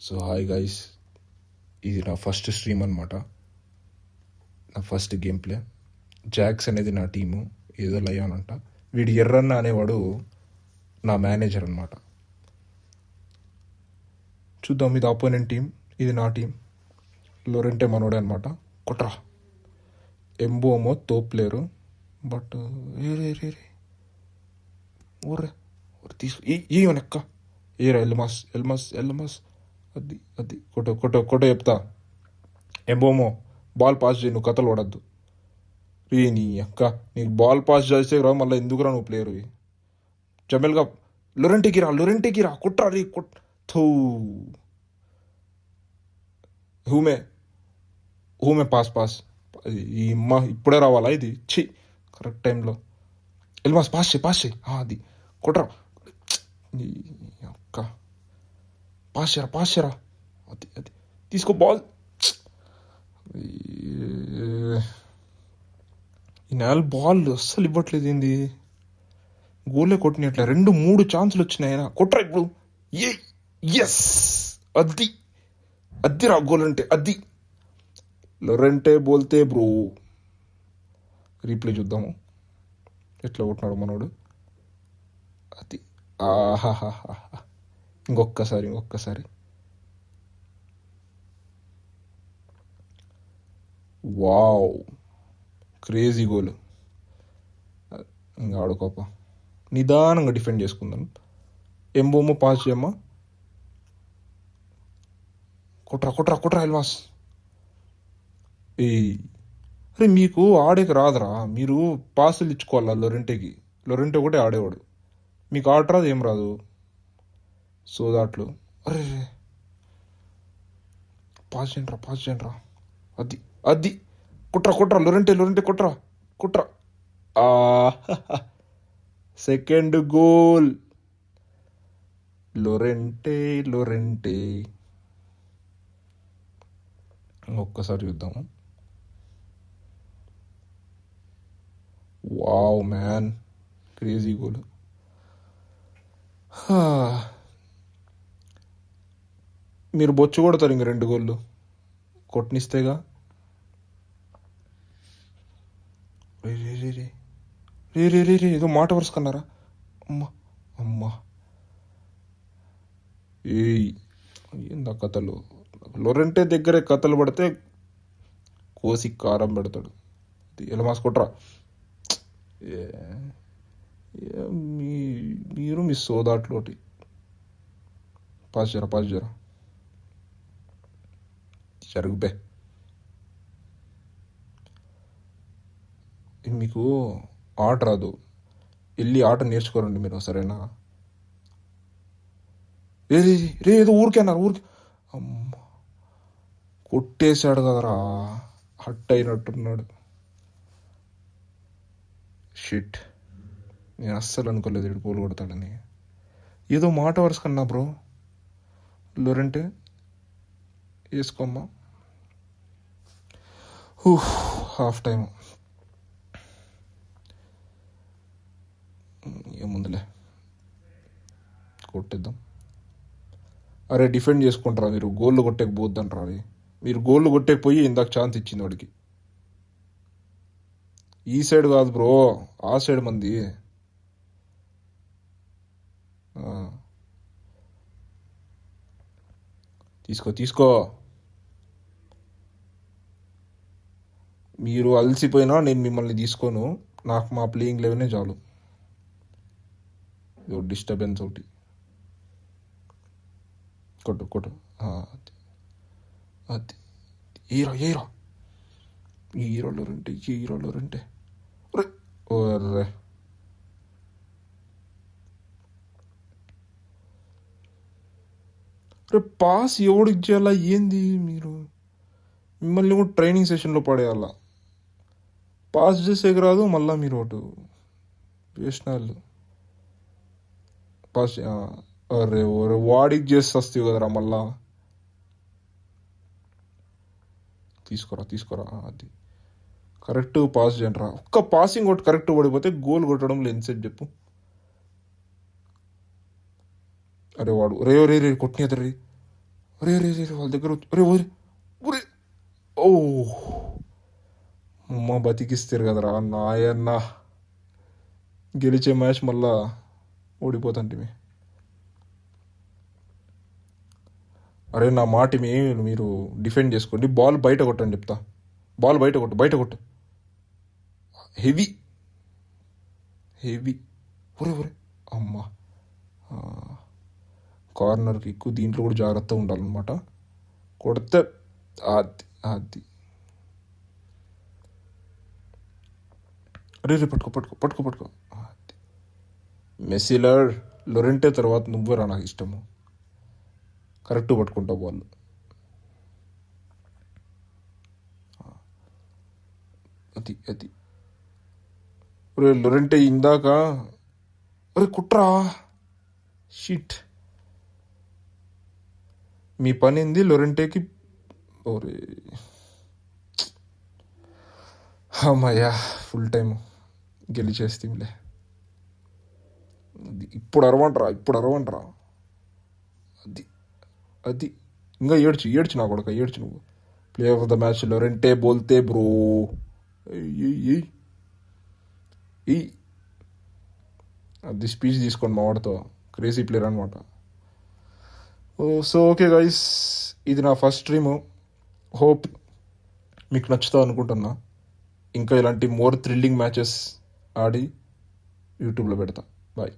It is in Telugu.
సో హాయ్ గైస్, ఇది నా ఫస్ట్ స్ట్రీమ్ అనమాట. నా ఫస్ట్ గేమ్ ప్లే. జాక్స్ అనేది నా టీము, ఏదో లయాన్ అంట. వీడు ఎర్రన్న అనేవాడు నా మేనేజర్ అనమాట. చూద్దాం, ఇది ఆపోనెంట్ టీం, ఇది నా టీం. లోరెంటే మనోడే అనమాట. కొట్రా. ఎంబోమో తోప్లేరు, బట్ రే రే రే రే ఊర్రే తీసు ఏమనెక్క ఏరా ఎల్మస్ ఎల్మస్ ఎల్మస్. అది అది కొట్ట చెప్తా. ఎంబోమో బాల్ పాస్ చేయి, నువ్వు కథలు పడద్దు. రీ నీ అక్క, నీకు బాల్ పాస్ చేస్తే రా, మళ్ళీ ఎందుకురా నువ్వు ప్లేయర్. జమెల్గా లొరెంటేకి రా కుట్రా రీ థూ. హూమే పాస్. ఈ అమ్మ ఇప్పుడే రావాలా ఇది? ఛీ, కరెక్ట్ టైంలో. ఎల్మాస్ పాస్ చేయి అది కొట్రా. అక్క పాస్ చేయరా అది తీసుకో బాల్. ఈ నెల బాల్ అస్సలు ఇవ్వట్లేదు ఏంది? గోలే కొట్టినట్లే, 2-3 ఛాన్సులు వచ్చినాయి. ఆయన కొట్రా ఇప్పుడు. ఎస్, అది రా గోల్ అంటే అది. లొరెంటే బోల్తే బ్రో. రీప్లే చూద్దాము ఎట్లా కొట్టినాడు మనోడు. అది ఆహాహాహా. ఇంకొక్కసారి వావ్, క్రేజీ గోల్. ఇంకా ఆడుకోప, నిదానంగా డిఫెండ్ చేసుకుందాం. ఎంబోమో పాస్ చేయమ్మా. కొట్రా ఎల్మాస్. అరే మీకు ఆడేకి రాదురా, మీరు పాసులు ఇచ్చుకోవాలా లొరెంటే ఒకటే ఆడేవాడు. మీకు ఆట రాదు, ఏం రాదు. సో దాట్లు. అరే పాస్ చేయండిరా. అది కుట్రా లొరెంటే కుట్రా. Second goal. లొరెంటే. ఒక్కసారి చూద్దాము. Wow man, crazy goal. మీరు బొచ్చు కొడతారు ఇంక 2 గోళ్ళు కొట్టనిస్తేగా. రే ఏదో మాట వరుసకన్నారా? అమ్మా ఏందా కథలు. లొరెంటే దగ్గరే కథలు పడితే కోసి కారం పెడతాడు. ఎలమాస్ కొట్రా. మీరు మీ సోదాట్లోటి పాస్ చేయరా జరుగుబే. మీకు ఆట రాదు, వెళ్ళి ఆట నేర్చుకోరండి మీరు, సరేనా? రే ఏదో ఊరికే అమ్మ కొట్టేశాడు కదరా, హట్ అయినట్టున్నాడు. షిట్, నేను అస్సలు అనుకోలేదు ఇటు గోల్ కొడతాడని. ఏదో మాట వరుసకన్నా బ్రో. లొరెంటే వేసుకోమ్మా. హాఫ్ టైం ఏముందిలే, కొట్టేద్దాం. అరే డిఫెండ్ చేసుకుంటారా మీరు? గోళ్ళు కొట్టేకపోద్దంటారా? అది మీరు గోళ్ళు కొట్టేకపోయి ఇందాక ఛాన్స్ ఇచ్చింది వాడికి. ఈ సైడ్ కాదు బ్రో, ఆ సైడ్ మంది. తీసుకో. మీరు అలసిపోయినా నేను మిమ్మల్ని తీసుకోను, నాకు మా ప్లేయింగ్ లెవెనే చాలు. డిస్టర్బెన్స్ ఒకటి. కొట్టు అది హీరోలో రెంటే. ఒర్రే పాస్ ఎవడు ఇచ్చేయాలా ఏంది? మీరు మిమ్మల్ని కూడా ట్రైనింగ్ సెషన్లో పడేయాలా. పాస్ చేసేకి రాదు, మళ్ళీ మీరు ఒకటి వేసినాళ్ళు పాస్. అరే వాడికి చేసి వస్తావు కదరా మళ్ళా. తీసుకోరా అది కరెక్ట్ పాస్ చేయండి రా. ఒక్క పాసింగ్ ఒకటి కరెక్ట్ పడిపోతే గోల్ కొట్టడంలో ఎన్సెట్ చెప్పు. అరే వాడు రే కొట్టినది రే. అరే అరే అరే వాళ్ళ దగ్గర అరే ఒరే ఒరే ఓ అమ్మ బతికిస్తారు కదరా నాయన్న. గెలిచే మ్యాచ్ మళ్ళా ఓడిపోతాంటిమి. అరే నా మాటిమి మీరు డిఫెండ్ చేసుకోండి. బాల్ బయట కొట్టండి చెప్తా. బాల్ బయట కొట్టు, బయట కొట్టు. Heavy heavy. ఒరే ఒరే అమ్మా. కార్నర్కి ఎక్కువ, దీంట్లో కూడా జాగ్రత్తగా ఉండాలన్నమాట. కొడితే అది అది. అరే రే పట్టుకో పట్టుకో పట్టుకో పట్టుకో. అది మెస్సీలర్. లొరెంటే తర్వాత నువ్వురా నాకు ఇష్టము. కరెక్ట్ పట్టుకుంటావు బాల్. అది అది. ఒరే లొరెంటే ఇందాక, ఒరే కుట్రా. షిట్. మీ పని ఏంది లొరెంటేకి? ఒరే అమ్మయ్యా, ఫుల్ టైం గెలిచేస్తేలే. ఇప్పుడు అరవంటరా. అది అది. ఇంకా ఏడ్చు ఏడ్చు నా కొడుక, ఏడ్చు నువ్వు. ప్లే ఆఫ్ ద మ్యాచ్ లొరెంటే బోల్తే బ్రో. ఈ అది స్పీచ్ తీసుకోండి మా వాడితో. క్రేజీ ప్లేయర్ అనమాట. సో ఓకే గైస్, ఇది నా ఫస్ట్ స్ట్రీము. హోప్ మీకు నచ్చుతా అనుకుంటున్నా. ఇంకా ఇలాంటి మోర్ థ్రిల్లింగ్ మ్యాచెస్ ఆడి యూట్యూబ్లో పెడతా. బాయ్.